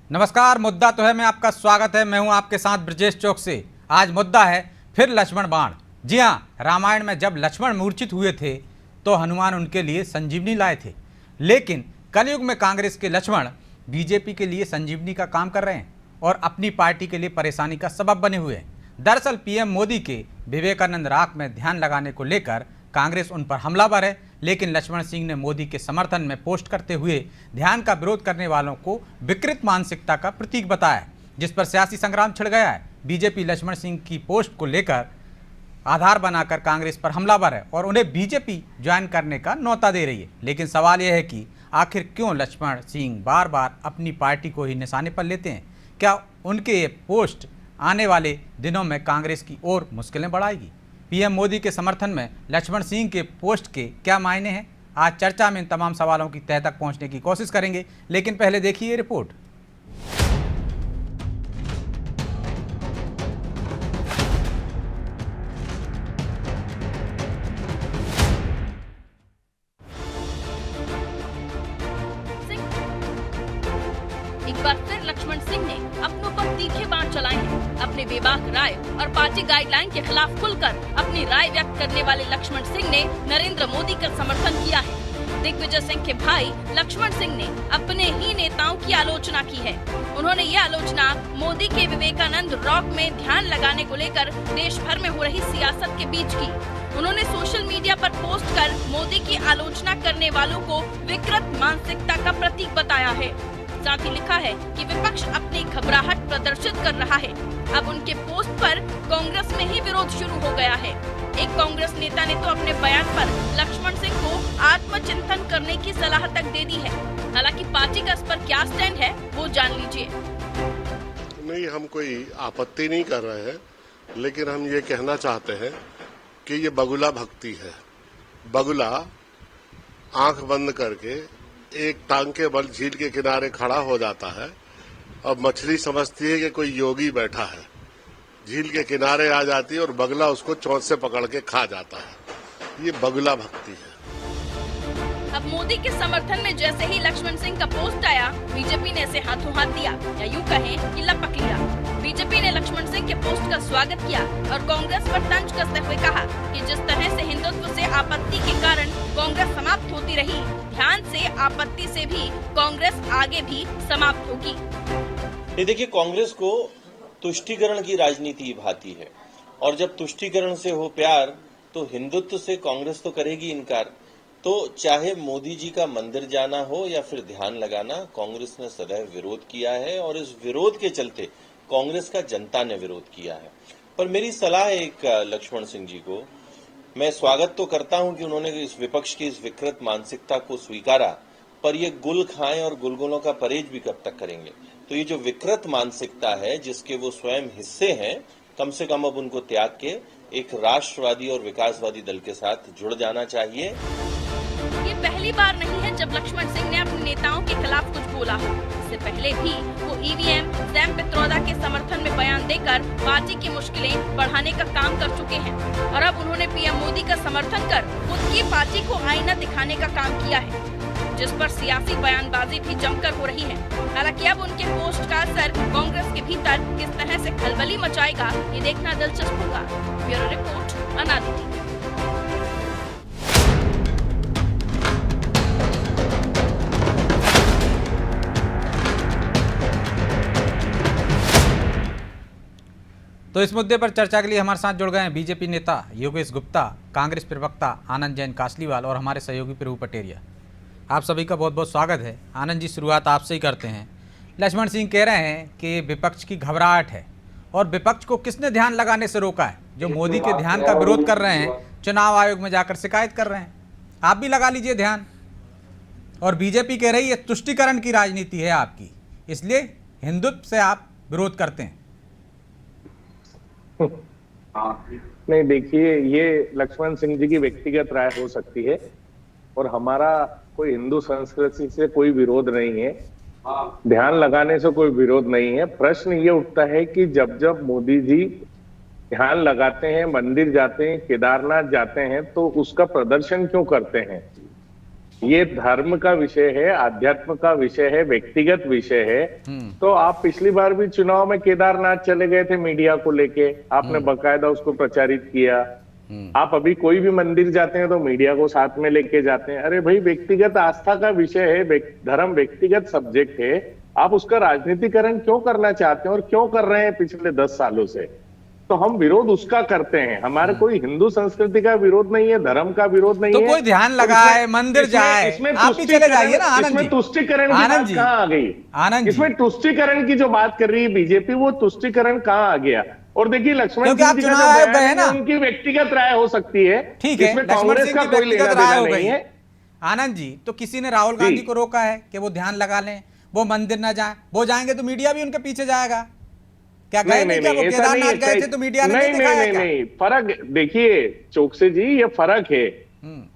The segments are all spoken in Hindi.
नमस्कार। मुद्दा तो है में आपका स्वागत है। मैं हूं आपके साथ ब्रजेश चौक से। आज मुद्दा है फिर लक्ष्मण बाण। जी हां, रामायण में जब लक्ष्मण मूर्छित हुए थे तो हनुमान उनके लिए संजीवनी लाए थे, लेकिन कलयुग में कांग्रेस के लक्ष्मण बीजेपी के लिए संजीवनी का काम कर रहे हैं और अपनी पार्टी के लिए परेशानी का सबब बने हुए हैं। दरअसल पीएम मोदी के विवेकानंद रॉक में ध्यान लगाने को लेकर कांग्रेस उन पर हमलावर है, लेकिन लक्ष्मण सिंह ने मोदी के समर्थन में पोस्ट करते हुए ध्यान का विरोध करने वालों को विकृत मानसिकता का प्रतीक बताया, जिस पर सियासी संग्राम छिड़ गया है। बीजेपी लक्ष्मण सिंह की पोस्ट को लेकर आधार बनाकर कांग्रेस पर हमलावर है और उन्हें बीजेपी ज्वाइन करने का न्योता दे रही है। लेकिन सवाल यह है कि आखिर क्यों लक्ष्मण सिंह बार बार अपनी पार्टी को ही निशाने पर लेते हैं? क्या उनके ये पोस्ट आने वाले दिनों में कांग्रेस की और मुश्किलें बढ़ाएगी? पीएम मोदी के समर्थन में लक्ष्मण सिंह के पोस्ट के क्या मायने हैं? आज चर्चा में इन तमाम सवालों की तह तक पहुंचने की कोशिश करेंगे, लेकिन पहले देखिए ये रिपोर्ट। एक बार फिर लक्ष्मण सिंह ने अपनों पर तीखे बाण चलाए हैं। अपने बेबाक राय और पार्टी गाइडलाइन के खिलाफ खुलकर अपनी राय व्यक्त करने वाले लक्ष्मण सिंह ने नरेंद्र मोदी का समर्थन किया है। दिग्विजय सिंह के भाई लक्ष्मण सिंह ने अपने ही नेताओं की आलोचना की है। उन्होंने ये आलोचना मोदी के विवेकानंद रॉक में ध्यान लगाने को लेकर देश भर में हो रही सियासत के बीच की। उन्होंने सोशल मीडिया पर पोस्ट कर मोदी की आलोचना करने वालों को विकृत मानसिकता का प्रतीक बताया है। साथ ही लिखा है कि विपक्ष अपनी घबराहट प्रदर्शित कर रहा है। अब उनके पोस्ट पर कांग्रेस में ही विरोध शुरू हो गया है। एक कांग्रेस नेता ने तो अपने बयान पर लक्ष्मण सिंह को आत्मचिंतन करने की सलाह तक दे दी है। हालांकि पार्टी का इस पर क्या स्टैंड है वो जान लीजिए। नहीं, हम कोई आपत्ति नहीं कर रहे हैं, लेकिन हम ये कहना चाहते हैं कि ये बगुला भक्ति है। बगुला आंख बंद करके एक टांग के बल झील के किनारे खड़ा हो जाता है और मछली समझती है कि कोई योगी बैठा है, झील के किनारे आ जाती है और बगुला उसको चोंच से पकड़ के खा जाता है। ये बगुला भक्ति है। अब मोदी के समर्थन में जैसे ही लक्ष्मण सिंह का पोस्ट आया, बीजेपी ने इसे हाथों हाथ दिया या यूं कहें कि लपक लिया। बीजेपी ने लक्ष्मण सिंह के पोस्ट का स्वागत किया और कांग्रेस पर तंज कसते हुए कहा कि जिस तरह से हिंदुत्व से आपत्ति के कारण कांग्रेस समाप्त होती रही, ध्यान से आपत्ति से भी कांग्रेस आगे भी समाप्त होगी। ये देखिए, कांग्रेस को तुष्टीकरण की राजनीति भाती है और जब तुष्टीकरण से हो प्यार तो हिंदुत्व से कांग्रेस तो करेगी इनकार। तो चाहे मोदी जी का मंदिर जाना हो या फिर ध्यान लगाना, कांग्रेस ने सदैव विरोध किया है और इस विरोध के चलते कांग्रेस का जनता ने विरोध किया है। पर मेरी सलाह है एक लक्ष्मण सिंह जी को, मैं स्वागत तो करता हूं कि उन्होंने इस विपक्ष की इस विकृत मानसिकता को स्वीकारा, पर ये गुल खाएं और गुलगुलों का परहेज भी कब तक करेंगे? तो ये जो विकृत मानसिकता है जिसके वो स्वयं हिस्से हैं, कम से कम अब उनको त्याग के एक राष्ट्रवादी और विकासवादी दल के साथ जुड़ जाना चाहिए। ये पहली बार नहीं है जब लक्ष्मण सिंह ने अपने नेताओं के खिलाफ कुछ बोला हो। इससे पहले भी वो ईवीएम सैम पित्रोदा के समर्थन में बयान देकर पार्टी की मुश्किलें बढ़ाने का काम कर चुके हैं और अब उन्होंने पीएम मोदी का समर्थन कर खुद की पार्टी को आईना दिखाने का काम किया है, जिस पर सियासी बयानबाजी भी जमकर हो रही है। हालांकि अब उनके पोस्ट का असर कांग्रेस के भीतर किस तरह से खलबली मचाएगा, ये देखना दिलचस्प होगा। Bureau report, Anaditi. तो इस मुद्दे पर चर्चा के लिए हमारे साथ जुड़ गए हैं बीजेपी नेता योगेश गुप्ता, कांग्रेस प्रवक्ता आनंद जैन कासलीवाल और हमारे सहयोगी प्रभु पटेरिया। आप सभी का बहुत बहुत स्वागत है। आनंद जी, शुरुआत आपसे ही करते हैं। लक्ष्मण सिंह कह रहे हैं कि विपक्ष की घबराहट है और विपक्ष को किसने ध्यान लगाने से रोका है? जो मोदी के ध्यान का विरोध कर रहे हैं, चुनाव आयोग में जाकर शिकायत कर रहे हैं। आप भी लगा लीजिए ध्यान। और बीजेपी कह रही है तुष्टीकरण की राजनीति है आपकी, इसलिए हिंदुत्व से आप विरोध करते हैं। नहीं, देखिए, ये लक्ष्मण सिंह जी की व्यक्तिगत राय हो सकती है और हमारा कोई हिंदू संस्कृति से कोई विरोध नहीं है, ध्यान लगाने से कोई विरोध नहीं है। प्रश्न ये उठता है कि जब जब मोदी जी ध्यान लगाते हैं, मंदिर जाते हैं, केदारनाथ जाते हैं, तो उसका प्रदर्शन क्यों करते हैं? ये धर्म का विषय है, आध्यात्म का विषय है, व्यक्तिगत विषय है। तो आप पिछली बार भी चुनाव में केदारनाथ चले गए थे मीडिया को लेके, आपने बकायदा उसको प्रचारित किया। आप अभी कोई भी मंदिर जाते हैं तो मीडिया को साथ में लेके जाते हैं। अरे भाई, व्यक्तिगत आस्था का विषय है, धर्म व्यक्तिगत सब्जेक्ट है, आप उसका राजनीतिकरण क्यों करना चाहते हैं और क्यों कर रहे हैं पिछले 10 सालों से? तो हम विरोध उसका करते हैं, हमारे कोई हिंदू संस्कृति का विरोध नहीं है, धर्म का विरोध नहीं तो है। कोई ध्यान लगाए, मंदिर जाए, आप भी चले जाइए ना आनंद जी। इसमें तुष्टिकरण की बात कहाँ आ गई? आनंद जी, इसमें तुष्टिकरण की जो बात कर रही है बीजेपी, वो तुष्टिकरण कहाँ आ गया? और देखिए, लक्ष्मण क्योंकि आप सिंह जी का चुनाव जो आयोग बयान गए है ना, उनकी व्यक्तिगत राय हो सकती है, ठीक है, इसमें लक्ष्मण कांग्रेस सिंह का की कोई व्यक्तिगत लेना राय देना हो नहीं गई है। आनंद जी। तो किसी ने राहुल गांधी को रोका है कि वो ध्यान लगा लें, वो मंदिर ना जाए? वो जाएंगे तो मीडिया भी उनके पीछे जाएगा। क्या गए नहीं? क्या वो केदारनाथ गए थे तो मीडिया ने नहीं दिखाया क्या? नहीं, फर्क देखिए चौकसे जी, ये फर्क है।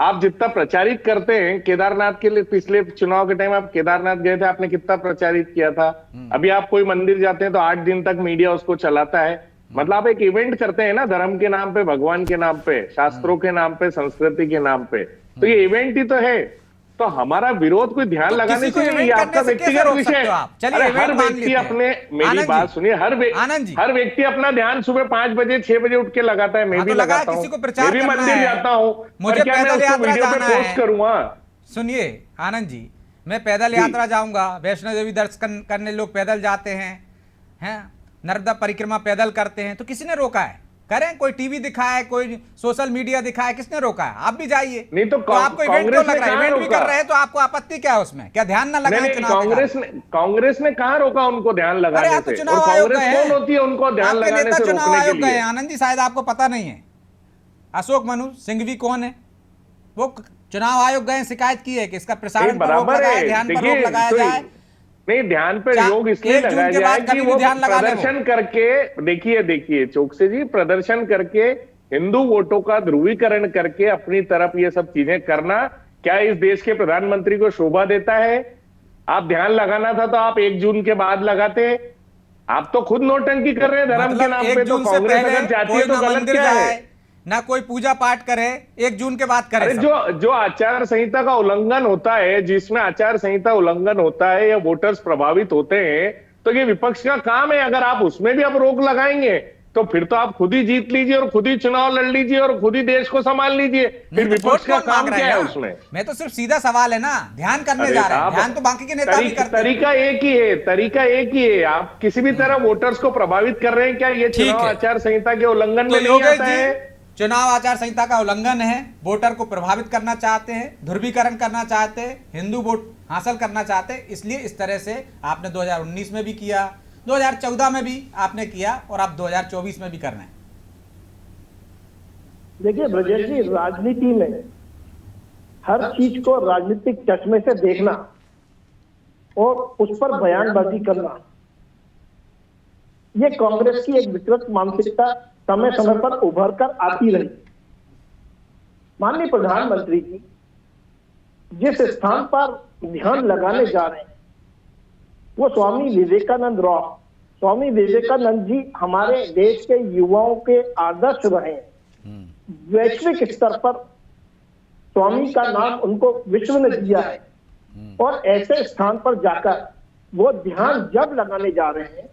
आप जितना प्रचारित करते हैं केदारनाथ के लिए, पिछले चुनाव के टाइम आप केदारनाथ गए थे, आपने कितना प्रचारित किया था? अभी आप कोई मंदिर जाते हैं तो 8 दिन तक मीडिया उसको चलाता है। मतलब आप एक इवेंट करते हैं ना, धर्म के नाम पे, भगवान के नाम पे, शास्त्रों के नाम पे, संस्कृति के नाम पे, तो ये इवेंट ही तो है। तो हमारा विरोध कोई ध्यान तो लगाने किसी को से नहीं, इवेंट ये आपका करने से कैसे व्यक्तिगत रोक विषय सकते हो है। आप? चलिए, अरे इवेंट हर मान व्यक्ति लेते हैं। अपने, मेरी आनंद बात जी, सुनिए, आनंद जी, हर व्यक्ति अपना ध्यान सुबह 5 बजे 6 बजे उठ के लगाता है। मैं हाँ, भी तो लगा, लगाता हूँ, किसी को प्रचार मैं भी करना मंदिर है, जाता हूँ, मुझे पर क्या मैं पैदल उसको यात्रा वीडियो पे जाना पोस्ट है। करूंगा? सुनिए आनंद जी, मैं पैदल यात्रा जाऊंगा, वैष्णो देवी दर्शन करने लोग पैदल जाते हैं, नर्मदा परिक्रमा पैदल करते हैं, तो किसी ने रोका है? करें, कोई टीवी दिखाए, कोई सोशल मीडिया दिखाए, किसने रोका है? आप भी जाइए। नहीं तो आपको इवेंट क्यों लग रहा है? इवेंट भी रोका? कर रहे हैं तो आपको आपत्ति क्या है उसमें? क्या ध्यान ना लगाएं नहीं, चुनाव के कांग्रेस ने कहाँ रोका उनको ध्यान कारण? लगाने अरे आप तो से? चुनाव और आयोग कांग्रेस गए हैं, कौन होती है उनको ध्यान आपके लगाने नेता से चुनाव रोकने आयोग के गए लिए? हैं आनंद जी, शायद आपको पता नहीं है। अशोक मनु सिंघवी कौन है? वो चुनाव आयोग गए, शिकायत की है कि इसका प्रसारण पर रोक बराबर लगाए, है, ध्यान पर देखिए, रोक लगाया तो जाए। नहीं, ध्यान पे क्या योग इसलिए 1 जून लगाया के जाए बाद कि कभी भी वो ध्यान लगा ले वो? प्रदर्शन करके, देखिए चौकसे जी, प्रदर्शन करके हिंदू वोटों का ध्रुवीकरण करके अपनी तरफ ये सब चीजें करना क्या इस देश के प्रधानमंत्री को शोभा देता है? आप ध्यान लगाना था तो आप 1 जून के बाद लगाते। आप तो खुद नोटंकी कर रहे हैं धर्म के नाम पे। 1 तो जून से कांग्रेस पहले अगर चाहती कोई है तो ना गलत मंदिर क्या है? जाए, ना कोई पूजा पाठ करे, 1 जून के बाद करे। अरे जो आचार संहिता का उल्लंघन होता है, जिसमें आचार संहिता उल्लंघन होता है या वोटर्स प्रभावित होते हैं, तो ये विपक्ष का काम है। अगर आप उसमें भी आप रोक लगाएंगे तो फिर तो आप खुद ही जीत लीजिए और खुद ही चुनाव लड़ लीजिए और खुद ही देश को संभाल लीजिए। फिर विपक्ष का काम क्या है उसमें? मैं तो सिर्फ सीधा सवाल है ना, ध्यान करने जा रहे हैं, ध्यान तो बाकी के नेता भी करते हैं। तरीका एक ही है। आप किसी भी तरह वोटर्स को प्रभावित कर रहे हैं क्या? ये चुनाव आचार संहिता के उल्लंघन में नहीं आता है। चुनाव आचार संहिता का उल्लंघन है, वोटर को प्रभावित करना चाहते हैं, ध्रुवीकरण करना चाहते हैं, हिंदू वोट हासिल करना चाहते हैं, इसलिए इस तरह से आपने 2019 में भी किया, 2014 में भी आपने किया और आप 2024 में भी कर रहे हैं। देखिए ब्रजेश जी, राजनीति में हर चीज को राजनीतिक चश्मे से देखना और उस पर बयानबाजी करना, ये कांग्रेस की एक विकृत मानसिकता समय समय पर उभर कर आती रही। माननीय प्रधानमंत्री जी जिस स्थान पर ध्यान लगाने जा रहे हैं वो स्वामी विवेकानंद राव, स्वामी विवेकानंद जी हमारे देश के युवाओं के आदर्श रहे हैं। वैश्विक स्तर पर स्वामी का नाम उनको विश्व ने दिया है और ऐसे स्थान पर जाकर वो ध्यान जब लगाने जा रहे हैं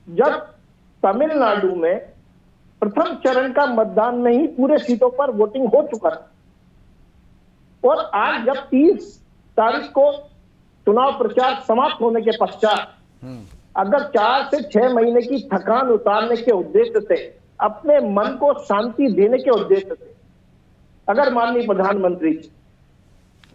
जब तमिलनाडु में प्रथम चरण का मतदान में ही पूरे सीटों पर वोटिंग हो चुका है और आज जब 30 तारीख को चुनाव प्रचार समाप्त होने के पश्चात अगर 4 से 6 महीने की थकान उतारने के उद्देश्य से, अपने मन को शांति देने के उद्देश्य से अगर माननीय प्रधानमंत्री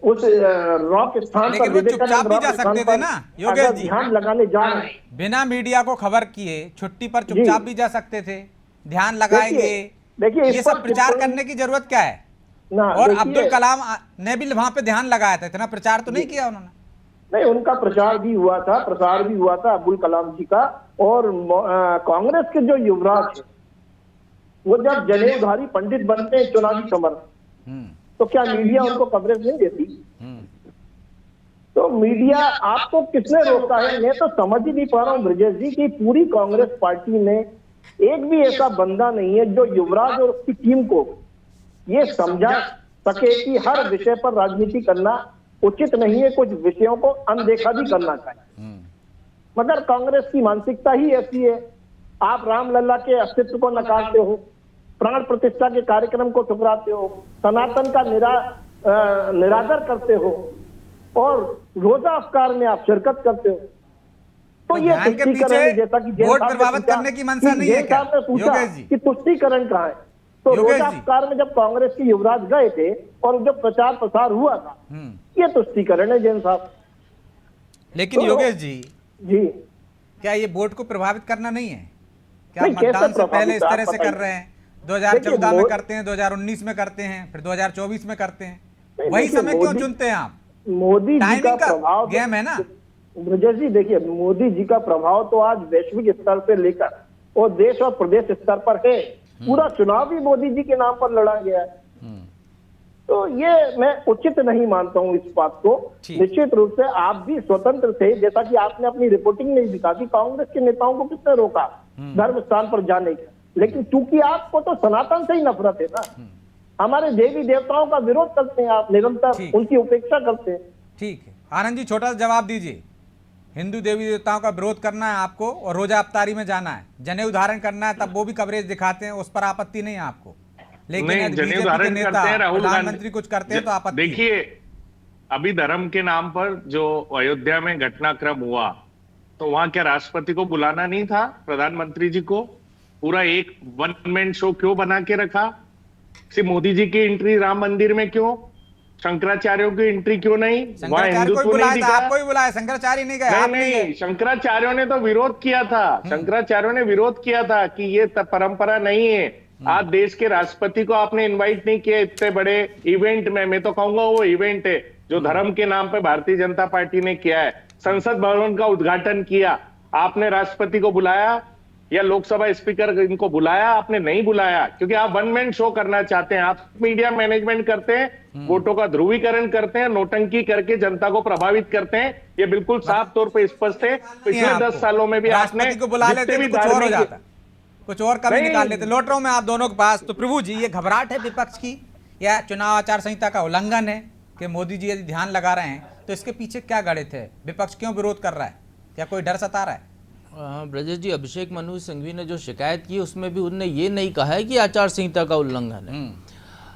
उस रॉक स्थान पर चुपचाप भी जा सकते थे ना योगेश जी, ध्यान लगाने जा रहे हैं, बिना मीडिया को खबर किए छुट्टी पर चुपचाप भी जा सकते थे, ध्यान लगाएंगे। देखिए ये सब प्रचार करने की जरूरत क्या है? और अब्दुल कलाम ने भी वहां पे ध्यान लगाया था, इतना प्रचार तो नहीं किया उन्होंने। नहीं, उनका प्रचार भी हुआ था, प्रसार भी हुआ था अब्दुल कलाम जी का। और कांग्रेस के जो युवराज है वो जब जनेऊधारी पंडित बनते हैं चुनावी समर, तो क्या मीडिया उनको कवरेज नहीं देती? तो मीडिया आपको किसने रोका है? मैं तो समझ ही नहीं पा रहा हूँ ब्रजेश जी की पूरी कांग्रेस पार्टी में एक भी ऐसा बंदा नहीं है जो युवराज और उसकी टीम को ये समझा सके कि हर विषय पर राजनीति करना उचित नहीं है, कुछ विषयों को अनदेखा भी करना चाहिए। मगर कांग्रेस की मानसिकता ही ऐसी है। आप रामलला के अस्तित्व को नकारते हो, प्राण प्रतिष्ठा के कार्यक्रम को ठुकराते हो, सनातन का निरादर करते हो और रोजा अफ्कार में आप शिरकत करते हो। तो ये ध्यान के तुष्टीकरण पीछे है, जैसा कि जैन वोट साहब ने प्रभावित पूछा करने की मंशा कि नहीं है जैन क्या? साहब ने पूछा योगेश जी। कि तुष्टीकरण कहाँ है, तो योगेश रोजा जी। अफ्कार में जब कांग्रेस के युवराज गए थे और जब प्रचार प्रसार हुआ था, ये तुष्टीकरण है जैन साहब। लेकिन तो- योगेश जी, जी क्या ये वोट को प्रभावित करना नहीं है क्या? नहीं, कैसे मतदान से पहले इस प्रभावित, तरह आप से कर बताइए। रहे हैं, 2014 में देखिए, करते हैं, 2019 में करते हैं, फिर 2024 में करते हैं, नहीं, वही देखिए, समय क्यों मोदी- चुनते हैं आप? मोदी जी का टाइमिंग का प्रभाव गेम है ना। ब्रजेश जी देखिए, मोदी जी का प्रभाव तो आज वैश्विक स्तर से लेकर और देश और प्रदेश स्तर पर है। पूरा चुनाव भी मोदी जी के नाम पर लड़ा गया है। तो ये मैं उचित नहीं मानता हूं इस बात को। ठीक। निश्चित रूप से आप भी स्वतंत्र थे, जैसा कि आपने अपनी रिपोर्टिंग में दिखा कि कांग्रेस के नेताओं को किसने रोका धर्म स्थान पर जाने के, लेकिन चूंकि आपको तो सनातन से ही नफरत है ना, हमारे देवी देवताओं का विरोध करते हैं आप निरंतर, ठीक। उनकी उपेक्षा करते हैं। ठीक है, आनंद जी छोटा सा जवाब दीजिए। हिंदू देवी देवताओं का विरोध करना है आपको और रोजा अफ्तारी में जाना है, जनेऊ धारण करना है, तब वो भी कवरेज दिखाते हैं, उस पर आपत्ति नहीं है आपको। लेकिन नहीं, यदि जनेऊ बीजेपी के धारण नेता, करते हैं, राहुल प्रधानमंत्री गांधी कुछ करते हैं तो आपत्ति है। देखिए, अभी धर्म के नाम पर जो अयोध्या में घटनाक्रम हुआ, तो वहां क्या राष्ट्रपति को बुलाना नहीं था, प्रधानमंत्री जी को? पूरा एक वन मैन शो क्यों बना के रखा? सिर्फ मोदी जी की एंट्री राम मंदिर में क्यों, शंकराचार्यों की एंट्री क्यों नहीं? वहां शंकराचार्य को हिंदुत्व ही बुलाया नहीं था, दिखा? आपको ही बुलाया, शंकराचार्य नहीं गए, नहीं आप नहीं नहीं, गए। शंकराचार्यों ने तो विरोध किया था। शंकराचार्यों ने विरोध किया था कि ये परंपरा नहीं है। आज देश के राष्ट्रपति को आपने इनवाइट नहीं किया इतने बड़े इवेंट में। मैं तो कहूंगा वो इवेंट है जो धर्म के नाम पे भारतीय जनता पार्टी ने किया है। संसद भवन का उद्घाटन किया, आपने राष्ट्रपति को बुलाया या लोकसभा स्पीकर इनको बुलाया? आपने नहीं बुलाया, क्योंकि आप वन मैन शो करना चाहते हैं। आप मीडिया मैनेजमेंट करते हैं, वोटों का ध्रुवीकरण करते हैं, नोटंकी करके जनता को प्रभावित करते हैं। ये बिल्कुल साफ तौर पे स्पष्ट है। पिछले आपको 10 सालों में भी आपने राष्ट्रपति को बुला लेते जितने तो भी कुछ और हो धार्मिक- जाता, कुछ और कभी नहीं। निकाल लेते। लौट रहा हूं मैं आप दोनों के पास। तो प्रभु जी, ये घबराहट है विपक्ष की या चुनाव आचार संहिता का उल्लंघन है कि मोदी जी यदि ध्यान लगा रहे हैं तो इसके पीछे क्या गणित है? विपक्ष क्यों विरोध कर रहा है? क्या कोई डर सता रहा है? ब्रजेश जी, अभिषेक मनु सिंघवी ने जो शिकायत की उसमें भी उन्होंने ये नहीं कहा है कि आचार संहिता का उल्लंघन है।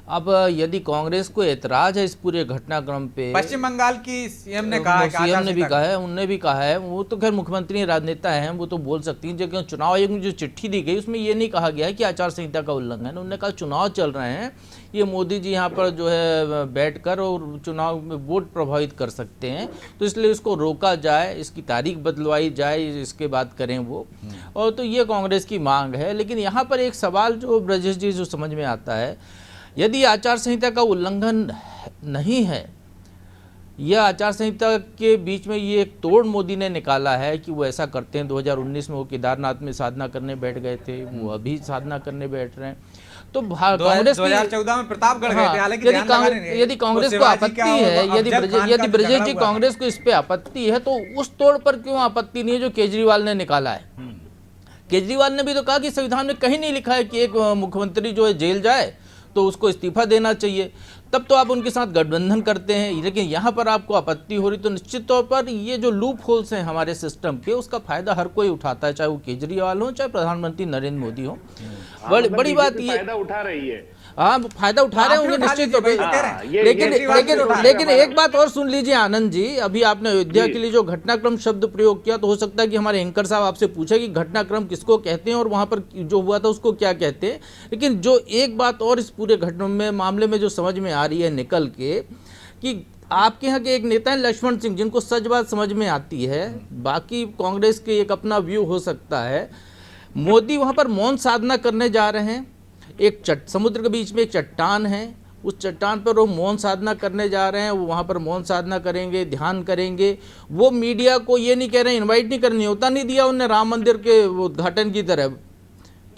अब यदि कांग्रेस को ऐतराज है इस पूरे घटनाक्रम पे, पश्चिम बंगाल की सीएम ने कहा है कि सीएम आचार ने भी संहिता कहा है, उनने भी कहा है, वो तो खैर मुख्यमंत्री राजनेता हैं, वो तो बोल सकती हैं। जो चुनाव आयोग में जो चिट्ठी दी गई उसमें ये नहीं कहा गया है कि आचार संहिता का उल्लंघन है। उन्होंने कहा चुनाव चल रहे हैं, ये मोदी जी यहाँ पर जो है बैठकर और चुनाव में वोट प्रभावित कर सकते हैं, तो इसलिए इसको रोका जाए, इसकी तारीख बदलवाई जाए, इसके बाद करें वो। और तो ये कांग्रेस की मांग है। लेकिन यहाँ पर एक सवाल जो ब्रजेश जी जो समझ में आता है, यदि आचार संहिता का उल्लंघन नहीं है, यह आचार संहिता के बीच में ये एक तोड़ मोदी ने निकाला है कि वो ऐसा करते हैं। 2019 में वो केदारनाथ में साधना करने बैठ गए थे, वो अभी साधना करने बैठ रहे हैं। तो कांग्रेस 2014 में प्रतापगढ़ गए थे, हालांकि यदि ध्यान लगाने नहीं। यदि कांग्रेस वो को शिवाजी आपत्ति का और है, अफजल खान यदि का ब्रजेश झगड़ा जी हुआ था। कांग्रेस को इस पे आपत्ति है, तो उस तोड़ पर क्यों आपत्ति नहीं है जो केजरीवाल ने निकाला है? केजरीवाल ने भी तो कहा कि संविधान में कहीं नहीं लिखा है कि एक मुख्यमंत्री जो है जेल जाए तो उसको इस्तीफा देना चाहिए। तब तो आप उनके साथ गठबंधन करते हैं। लेकिन यहाँ पर आपको आपत्ति हो रही, तो निश्चित तौर पर ये जो लूप होल्स हैं हमारे सिस्टम के, उसका फायदा हर कोई उठाता है, चाहे वो केजरीवाल हो चाहे प्रधानमंत्री नरेंद्र मोदी हो। बड़ी बात ये फायदा उठा रही है। हाँ, फायदा उठा रहे होंगे निश्चित तौर लीजिए, पर। हाँ, लेकिन एक बात और सुन लीजिए आनंद जी, अभी आपने अयोध्या के लिए जो घटनाक्रम शब्द प्रयोग किया, तो हो सकता है कि हमारे एंकर साहब आपसे पूछे कि घटनाक्रम किसको कहते हैं और वहां पर जो हुआ था उसको क्या कहते हैं। लेकिन जो एक बात और इस पूरे घटना में मामले में जो समझ में आ रही है निकल के, कि आपके यहाँ के एक नेता हैं लक्ष्मण सिंह, जिनको सच बात समझ में आती है, बाकी कांग्रेस के एक अपना व्यू हो सकता है। मोदी वहां पर मौन साधना करने जा रहे हैं, एक समुद्र के बीच में एक चट्टान है, उस चट्टान पर वो मौन साधना करने जा रहे हैं, वो वहाँ पर मौन साधना करेंगे, ध्यान करेंगे। वो मीडिया को ये नहीं कह रहे हैं, इनवाइट नहीं करनी, न्योता नहीं दिया उन्हें राम मंदिर के उद्घाटन की तरह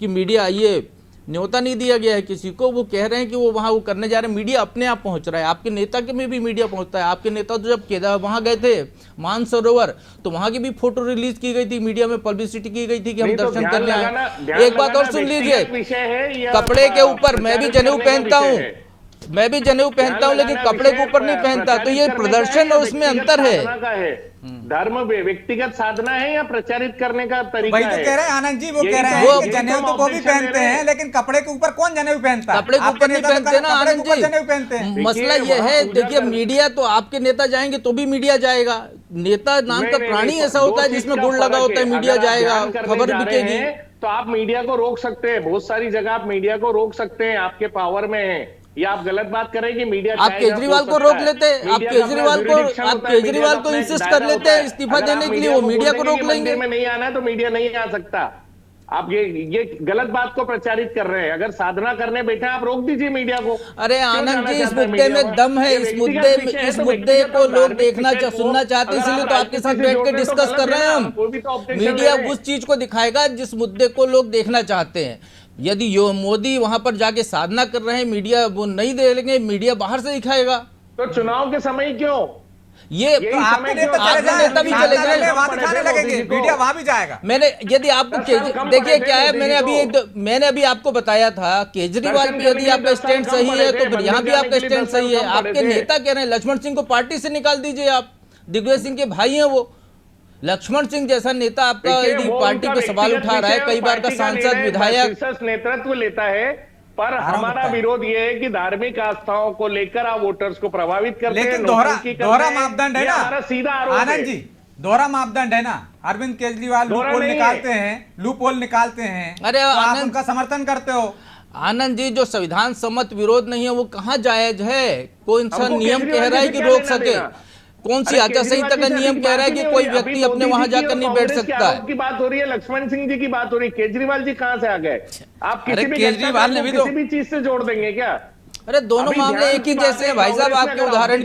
कि मीडिया आइए, न्योता नहीं दिया गया है किसी को। वो कह रहे हैं कि वो वहाँ वो करने जा रहे हैं, मीडिया अपने आप पहुँच रहा है। आपके नेता के में भी मीडिया पहुँचता है। आपके नेता तो जब केदार वहाँ गए थे मानसरोवर, तो वहाँ की भी फोटो रिलीज की गई थी, मीडिया में पब्लिसिटी की गई थी कि हम दर्शन करने आए। एक बात और सुन लीजिए, कपड़े के ऊपर मैं भी जनेऊ पहनता हूँ, मैं भी जनेऊ पहनता हूँ लेकिन कपड़े के ऊपर नहीं पहनता, तो ये प्रदर्शन और उसमें अंतर है। धर्म व्यक्तिगत साधना है या प्रचारित करने का तरीका वही तो है? कह रहे हैं आनंद जी, वो कह रहे वो हैं कि जनेऊ तो वो भी पहनते हैं, लेकिन कपड़े के ऊपर कौन जनेऊ पहनता है? कपड़े के आपके ऊपर नहीं नेता तो पहनते ना कपड़े के आनंद ऊपर जी। जनेऊ पहनते हैं। मसला ये है, देखिए मीडिया तो आपके नेता जाएंगे तो भी मीडिया जाएगा। नेता नाम का प्राणी ऐसा होता है जिसमें गुड़ लगा होता है, मीडिया जाएगा, खबर बिकेगी। तो आप मीडिया को रोक सकते हैं, बहुत सारी जगह आप मीडिया को रोक सकते हैं, आपके पावर में है। या आप गलत बात करें कि मीडिया आप केजरीवाल को रोक लेते हैं, आप केजरीवाल को इंसिस्ट कर लेते हैं इस्तीफा देने के लिए, वो मीडिया को रोक लेंगे। में नहीं आना है तो मीडिया नहीं आ सकता। आप ये गलत बात को प्रचारित कर रहे हैं। अगर साधना करने बैठे आप रोक दीजिए मीडिया को। अरे आनंद जी, इस मुद्दे में दम है, इस मुद्दे को लोग देखना सुनना चाहते हैं, इसलिए तो आपके साथ बैठ के डिस्कस कर रहे हैं हम। मीडिया उस चीज को दिखाएगा जिस मुद्दे को लोग देखना चाहते हैं। यदि मोदी वहां पर जाके साधना कर रहे हैं, मीडिया वो नहीं देखेंगे, मीडिया बाहर से दिखाएगा। तो चुनाव के समय क्यों? ये तो आपके नेता भी चले जाएंगे, वहां दिखाने लगेंगे, मीडिया वहां भी जाएगा। मैंने यदि आपको देखिए क्या है, मैंने अभी आपको बताया था, केजरीवाल पे यदि आपका स्टैंड सही है तो फिर यहाँ भी आपका स्टैंड सही है। आपके नेता कह रहे हैं लक्ष्मण सिंह को पार्टी से निकाल दीजिए, आप दिग्विजय सिंह के भाई हैं वो। लक्ष्मण सिंह जैसा नेता आपका यदि पार्टी पे सवाल उठा रहा है, कई बार का सांसद विधायक नेतृत्व लेता है, पर हमारा विरोध ये है कि धार्मिक आस्थाओं को लेकर आप वोटर्स को प्रभावित करते हैं। लेकिन दोहरा मापदंड है ना सीधा आनंद जी, दोहरा मापदंड है ना। अरविंद केजरीवाल लूपोल निकालते हैं, अरे आप उनका समर्थन करते हो। आनंद जी, जो संविधान सम्मत विरोध नहीं है वो कहाँ जायज है? कौन सा नियम कह रहा है कि रोक सके? कौन सी आचार संहिता का नियम कह रहा है कि कोई व्यक्ति अपने वहां जाकर नहीं बैठ सकता है? की बात हो रही है, लक्ष्मण सिंह जी की बात हो रही है, केजरीवाल जी कहां से आ गए? आप किसी भी केजरीवाल ने भी किसी भी चीज से जोड़ देंगे क्या? अरे दोनों मामले एक ही जैसे हैं भाई साहब। आपके उदाहरण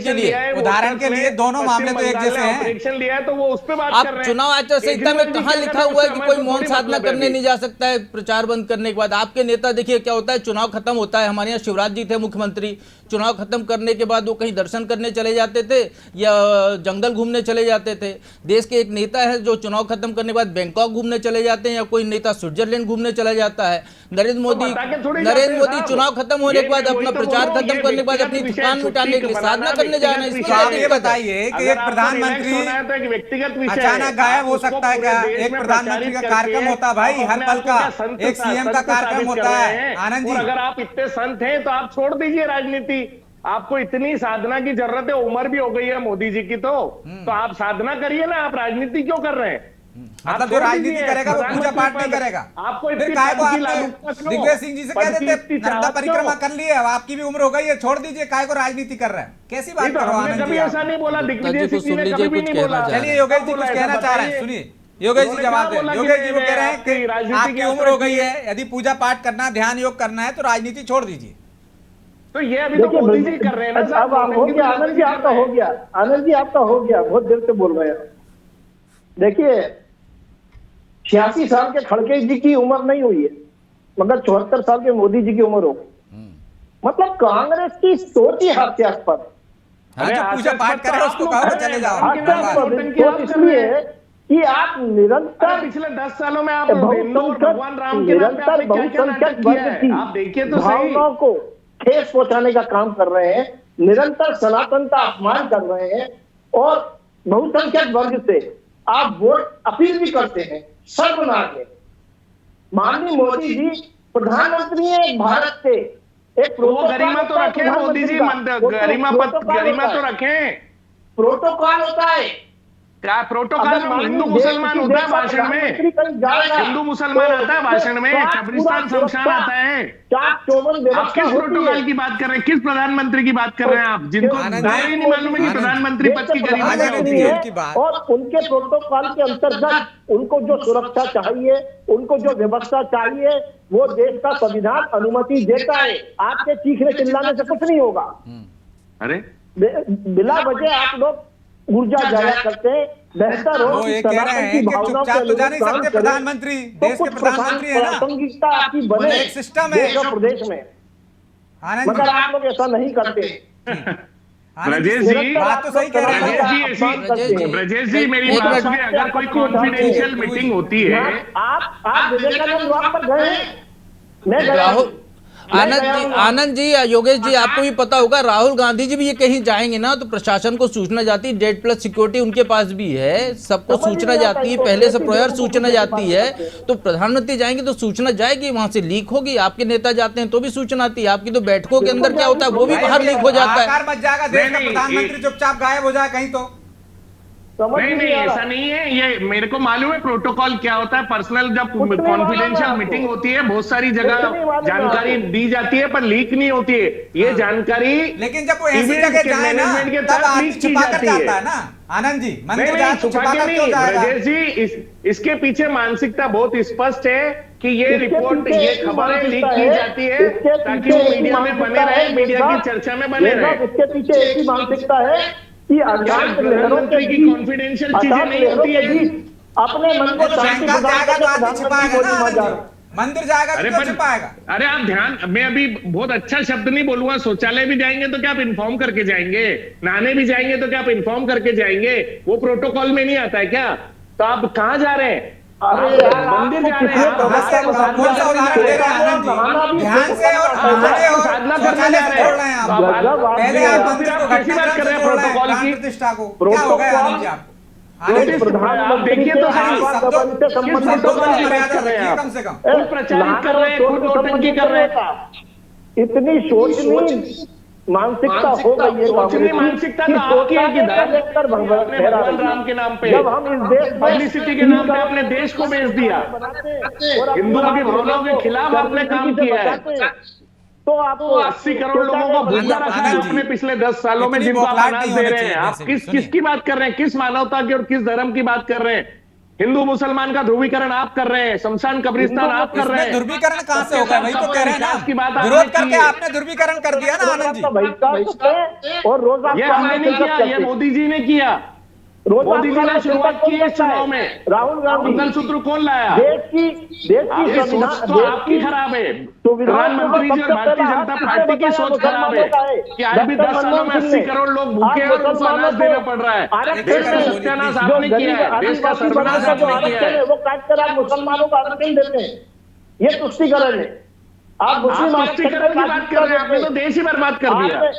के लिए दोनों मामले तो एक जैसे हैं। ऑपरेशन लिया है तो वो उस पे बात आप कर रहे हैं। चुनाव आचार संहिता में कहाँ लिखा हुआ है कि कोई मौन साधना करने नहीं जा सकता है प्रचार बंद करने के बाद? आपके नेता देखिए क्या होता है, चुनाव खत्म होता है, हमारे यहाँ शिवराज जी थे मुख्यमंत्री, चुनाव खत्म करने के बाद वो कहीं दर्शन करने चले जाते थे या जंगल घूमने चले जाते थे। देश के एक नेता है जो चुनाव खत्म करने के बाद बैंकॉक घूमने चले जाते हैं, या कोई नेता स्विट्जरलैंड घूमने चले जाता है। नरेंद्र मोदी चुनाव खत्म होने के बाद अपना प्रचार खत्म करने के बाद अपनी थकान मिटाने के लिए साधना करने जा रहे हैं। आप ये बताइए कि एक प्रधानमंत्री व्यक्तिगत अचानक गायब हो सकता है क्या? एक प्रधानमंत्री का कार्यक्रम होता है भाई, हर पल का एक सीएम का कार्यक्रम होता है। आनंद जी, अगर आप इतने संत हैं तो आप छोड़ दीजिए राजनीति। आपको इतनी साधना की जरूरत है, उम्र भी हो गई है मोदी जी की, तो आप साधना करिए ना, आप राजनीति क्यों कर रहे हैं? मतलब जो राजनीति करेगा वो पूजा पाठ नहीं करेगा। आपको फिर काय को आपने दिग्विजय सिंह जी से कह देते नर्मदा परिक्रमा कर लिए, अब आपकी भी उम्र हो गई है, छोड़ दीजिए, काय को राजनीति कर रहे हैं? कैसी बात कर रहे हो आनंद जी? कभी ऐसा नहीं बोला, दिग्विजय सिंह जी ने कभी भी नहीं बोला। चलिए योगेश जी कुछ कहना चाह रहे हैं, सुनिए योगेश जी जवाब दें। योगेश जी वो कह रहे हैं कि आपकी उम्र हो गई है, यदि पूजा पाठ करना, ध्यान योग करना है तो राजनीति छोड़ दीजिए। तो ये अभी तो मोदी जी कर रहे हैं ना। अब हो गया आनंद जी, आपका हो गया, आनंद जी आपका हो गया, बहुत देर से बोल रहे हैं। देखिए 86 साल के खड़गे जी की उम्र नहीं हुई है, मगर 74 साल के मोदी जी की उम्र हो गई। मतलब कांग्रेस की सोच ही हास्यास्पद। जो पूजा पाठ करे उसको कहो चले जाओ। इसलिए कि आप निरंतर पिछले 10 सालों में आप भगवान राम के बहुसंख्यक वर्ग की भावनाओं को ठेस पहुंचाने का काम कर रहे हैं, निरंतर सनातन का अपमान कर रहे हैं, और बहुसंख्यक वर्ग से आप वोट अपील भी करते हैं। सर्वनाश है। माननीय मोदी जी प्रधानमंत्री है भारत के, एक गरिमा तो रखें मोदी जी, गरिमा तो रखें। प्रोटोकॉल होता है, क्या प्रोटोकॉल? हिंदू मुसलमान होता है भाषण में, हिंदू मुसलमान आता है भाषण में, कब्रिस्तान शमशान आता है। आप किस प्रोटोकॉल की बात कर रहे हैं? किस प्रधानमंत्री की बात कर रहे हैं आप, जिनको नहीं मालूम है कि प्रधानमंत्री पद की गरिमा क्या होती है? और उनके प्रोटोकॉल के अंतर्गत उनको जो सुरक्षा चाहिए, उनको जो व्यवस्था चाहिए, वो देश का संविधान अनुमति देता है। आपके चीखने चिल्लाने से कुछ नहीं होगा। अरे बिला वजह आप लोग ऊर्जा जाया करते हैं। बेहतर हो वो ये कह रहे हैं कि चुपचाप तो जा नहीं सकते प्रधानमंत्री, देश के प्रधानमंत्री है ना, प्रासंगिकता आपकी बने एक सिस्टम है प्रदेश में, मगर आप लोग ऐसा नहीं करते। ब्रजेश जी बात तो सही कह रहे हैं। ब्रजेश जी मेरी बात सुनिए, अगर कोई कॉन्फिडेंशियल मीटिंग होती है, आप विवेकानंद वहां पर गए हैं? मैं गया हूं। आनंद जी, योगेश जी, आपको भी पता होगा राहुल गांधी जी भी ये कहीं जाएंगे ना तो प्रशासन को सूचना जाती है, डेढ़ प्लस सिक्योरिटी उनके पास भी है, सबको सूचना जाती है, पहले से प्रायर सूचना जाती है। तो प्रधानमंत्री जाएंगे तो सूचना जाएगी, वहां से लीक होगी, आपके नेता जाते हैं तो भी सूचना आती है, आपकी तो बैठकों के अंदर क्या होता है वो भी बाहर लीक हो जाता है। आकार मच जाएगा देश का, प्रधानमंत्री चुपचाप गायब हो जाए कहीं तो। नहीं ऐसा नहीं है, ये मेरे को मालूम है प्रोटोकॉल क्या होता है। पर्सनल जब कॉन्फिडेंशियल मीटिंग होती है बहुत सारी जगह जानकारी दी जाती है पर लीक नहीं होती है ये जानकारी। लेकिन जब वो ऐसी जगह जाए ना तब आदमी छुपा कर जाता है ना आनंद जी, मंदिर जाए तो छुपा कर क्यों जाएगा? ब्रजेश जी, इसके पीछे मानसिकता बहुत स्पष्ट है कि ये रिपोर्ट, ये खबरें लीक की जाती है ताकि वो मीडिया में बने रहे, मीडिया की चर्चा में बने रहे। इसके पीछे एक ही मानसिकता है कि प्रधानमंत्री की कॉन्फिडेंशियल चीजें नहीं होती है। अपने मन को शांति शंकर जाएगा तो आदमी छिपाएगा ना आनंद प्रदान जी। मंदिर जाएगा तो क्यों छिपाएगा? अरे आप ध्यान, मैं अभी बहुत अच्छा शब्द नहीं बोलूंगा, शौचालय भी जाएंगे तो क्या आप इन्फॉर्म करके जाएंगे, नहाने भी जाएंगे तो क्या आप इन्फॉर्म करके जाएंगे? वो प्रोटोकॉल में नहीं आता है क्या? तो आप कहाँ जा रहे हैं? मंदिर जा रहे हैं, कौन सा उदाहरण दे रहे हैं आनंद जी? ध्यान से और नहाने और साधना करने शौचालय जा से रहे जोड़ रहे हैं आप। हैं। पहले आप मंदिर को कैसी बात कर रहे हैं प्रोटोकॉल प्राण की? प्रतिष्ठा को, क्या हो गया आनंद जी आप? आनंद जी, आप देखिए तो सही, शब्दों किस की प्रोटोकॉल की बात मर्यादा कर रहे हैं रखिए आप? कम से कम। खुद प्रचारित कर रहे हैं, खुद नोटंकी कर रहे हैं। इतनी सोचनी मानसिकता हो गई है सोचनी मानसिकता तो आपकी है किधर? भगवान राम के नाम पे, जब हम इस देश में पब्लिसिटी के नाम पे अपने देश को बेच दिया, हिंदुओं की भावनाओं के खिलाफ आपने काम किया है। तो आपको 80 करोड़ लोगों को भूखा रखा है आपने पिछले 10 सालों में, इतनी जिनको आप बौखलाहट अनाज नहीं दे होनी रहे हैं। चाहिए आप वैसे भी, किसकी बात कर रहे हैं? किस मानवता की और किस धर्म की बात कर रहे हैं? हिंदू मुसलमान का ध्रुवीकरण आप कर रहे हैं, शमशान कब्रिस्तान आप कर रहे इसमें हैं। ध्रुवीकरण कहाँ से होगा? वही तो कह रहे हैं विकास की बात ना, आपने विरोध की करके है। आपने ध्रुवीकरण कर दिया ना आनंद जी। और रोज आप ये हमने नहीं किया, ये मोदी जी ने किया। मोदी जी ने शुरुआत की है चुनाव में। राहुल गांधी मंगलसूत्र कौन लाया? देश की आपकी सोच तो आपकी खराब है, प्रधानमंत्री जी और भारतीय जनता पार्टी की सोच खराब है कि आज भी 10 सालों में 80 करोड़ लोग भूखे हैं और उनको अनाज देना पड़ रहा है। देश का सत्यानाश आपने किया है, देश का सर्वनाश आपने किया है। वो काट कर आप मुसलमानों को आरक्षण देते हैं, ये तुष्टिकरण है। आप मुस्लिम तुष्टिकरण की बात कर रहे हैं, आपने तो देश ही बर्बाद कर दिया।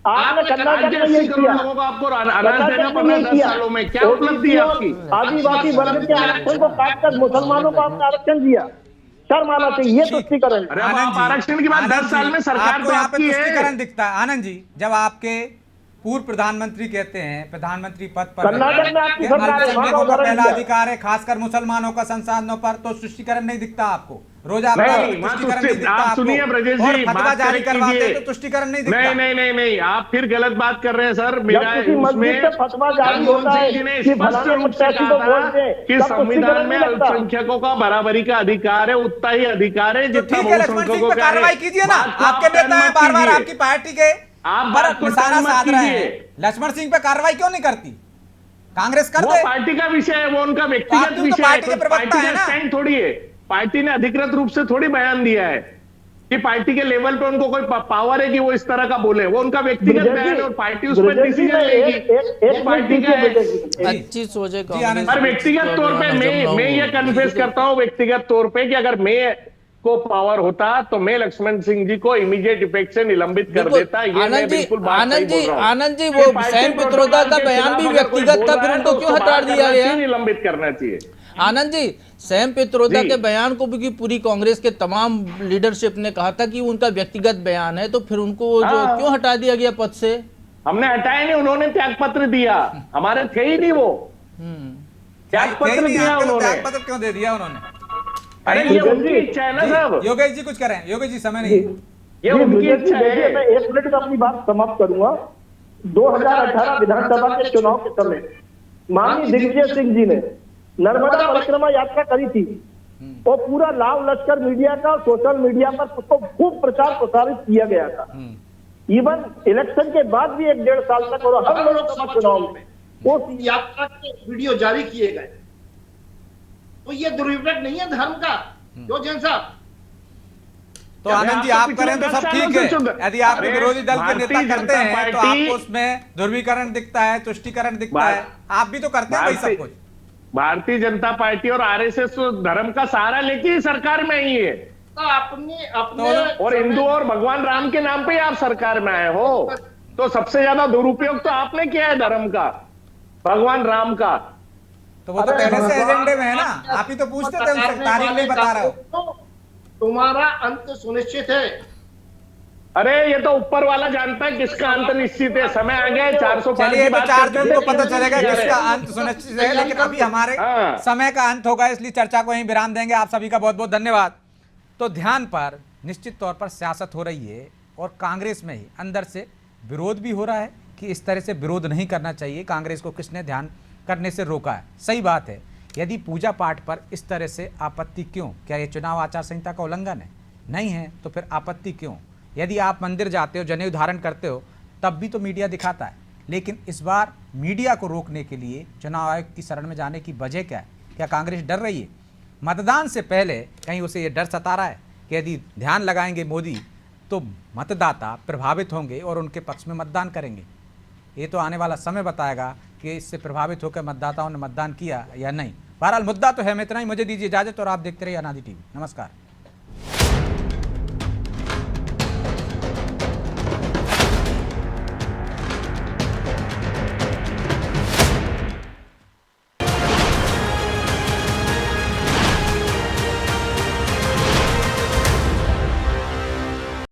आपने कर्नाटक में यही 80 किया, करोड़ लोगों को आपको अनाज देना पड़ रहा है 10 सालों में, क्या उपलब्धि है आपकी? आदिवासी वर्ग के आरक्षण को काटकर मुसलमानों को आपने आरक्षण दिया, शर्म आना चाहिए। ये तुष्टिकरण अरे अब आप आरक्षण की बात 10 साल में सरकार आपको तो यहाँ पे आपकी है। तुष्टिकरण दिखता है आनंद जी, जब आपके पूर्व प्रधानमंत्री कहते हैं प्रधानमंत्री पद पर कर्नाटक में आपकी कि सरकार है, अल्पसंख्यकों का उदाहरण पहला दिया। अधिकार है, खासकर मुसलमानों का संसाधनों पर, तो तुष्टिकरण नहीं दिखता आपको? रोज आप नहीं, वहाँ तुष्टिकरण नहीं दिखता आप आपको? सुनिए ब्रजेश और जी, फतवा बात जारी करवाते हैं कीजिए। तो तुष्टिकरण नहीं दिखता? नहीं, आप फिर गलत बात कर रहे हैं सर। मेरा किसी मस्जिद से फतवा जारी मनमोहन होता है सिंह जी ने कि स्पष्ट फलाने रूप से मुत्ताकी कहा को वोट था दें, कि तब संविधान तुष्टिकरण में नहीं लगता। अल्पसंख्यकों का बराबरी का अधिकार है, उतना ही अधिकार है तो जितना ठीक है, लक्ष्मण सिंह बहुसंख्यकों पे का है। कार्रवाई कीजिए ना, बात को आपके आप नेता है, बार बार कीजिए। आपकी पार्टी के आप पर बात को निशाना टर्न मत साध रहे कीजिए। हैं। लक्ष्मण सिंह पे कार्रवाई क्यों नहीं करती कांग्रेस? कर वो दे। पार्टी का विषय है, वो उनका आप व्यक्तिगत तो विषय पार्टी के है, प्रवक्ता पार्टी है का ना। स्टैंड थोड़ी है। पार्टी ने अधिकृत रूप से थोड़ी बयान दिया है कि पार्टी के लेवल पे उनको कोई पावर है कि वो इस तरह का बोले। वो उनका व्यक्तिगत बयान है और पार्टी उस पर डिसीजन लेगी, वो पार्टी का है। अच्छी सोच है जी, आनंद और व्यक्तिगत तौर पे मैं ये कन्फेस करता हूँ व्यक्तिगत तौर पे कि अगर मैं को पावर होता तो मैं लक्ष्मण सिंह जी को इमीडिएट इफेक्ट से निलंबित कर देता। ये मैं बिल्कुल बात सही बोल रहा हूं। आनंद जी, वो सैम पित्रोदा का बयान भी व्यक्तिगत था, फिर उनको क्यों हटा दिया गया? निलंबित करना चाहिए। आनंद जी, सैम पित्रोदा के बयान को भी पूरी कांग्रेस के तमाम लीडरशिप ने कहा था कि उनका व्यक्तिगत बयान है, तो फिर उनको जो क्यों हटा दिया गया पद से? हमने हटाया नहीं, उन्होंने त्याग पत्र दिया, हमारे थे ही नहीं वो। त्याग पत्र दिया उन्होंने। त्याग पत्र क्यों दे दिया उन्होंने? अरे ये उनकी इच्छा है ना साहब। योगेश जी कुछ करें, योगेश जी समय नहीं। ये उनकी इच्छा है। मैं 1 मिनट में अपनी बात समाप्त करूंगा। 2018 विधानसभा के चुनाव के समय माननीय दिग्विजय सिंह जी ने नर्मदा परिक्रमा यात्रा करी थी और पूरा लाव लश्कर मीडिया का सोशल मीडिया पर उसको खूब प्रचार प्रसारित किया गया था। इवन इलेक्शन के बाद भी 1-1.5 साल तक और हर लोकसभा चुनाव में उस यात्रा के वीडियो जारी किए गए। तो ये दुर्विवेक नहीं है धर्म का जो जैन साहब। तो आनंद जी आप करें तो सब ठीक है, यदि आप विरोधी दल के नेता करते हैं तो आपको उसमें ध्रुवीकरण दिखता है, तुष्टिकरण दिखता है, आप भी तो करते हैं वही सब कुछ। भारतीय जनता पार्टी और आरएसएस धर्म का सहारा लेके ही सरकार में ही है। तो अपने और हिंदू और भगवान राम के नाम पे ही आप सरकार में आए हो, तो सबसे ज्यादा दुरुपयोग तो आपने किया है धर्म का, भगवान राम का। तो वो तो पहले से एजेंडे में है ना, आप ही तो पूछते थे उनसे, तारीख नहीं बता रहे हो। तुम्हारा अंत सुनिश्चित है। अरे ये तो ऊपर वाला जानता है किसका अंत निश्चित है। समय आ गया 405 चलिए, की तो बात 4 करते जून को थे। पता चलेगा किसका अंत सुनिश्चित है, लेकिन अभी हमारे हाँ। समय का अंत होगा, इसलिए चर्चा को यहीं विराम देंगे। आप सभी का बहुत बहुत धन्यवाद। तो ध्यान पर निश्चित तौर पर सियासत हो रही है और कांग्रेस में ही अंदर से विरोध भी हो रहा है कि इस तरह से विरोध नहीं करना चाहिए, कांग्रेस को किसने ध्यान करने से रोका है। सही बात है, यदि पूजा पाठ पर इस तरह से आपत्ति क्यों? क्या ये चुनाव आचार संहिता का उल्लंघन है? नहीं है तो फिर आपत्ति क्यों? यदि आप मंदिर जाते हो, जनेऊ धारण करते हो, तब भी तो मीडिया दिखाता है। लेकिन इस बार मीडिया को रोकने के लिए चुनाव आयोग की शरण में जाने की वजह क्या है? क्या कांग्रेस डर रही है? मतदान से पहले कहीं उसे ये डर सता रहा है कि यदि ध्यान लगाएंगे मोदी तो मतदाता प्रभावित होंगे और उनके पक्ष में मतदान करेंगे। ये तो आने वाला समय बताएगा कि इससे प्रभावित होकर मतदाताओं ने मतदान किया या नहीं। बहरहाल मुद्दा तो है। मैं इतना ही, मुझे दीजिए इजाजत और आप देखते रहिए अनादि टीवी। नमस्कार।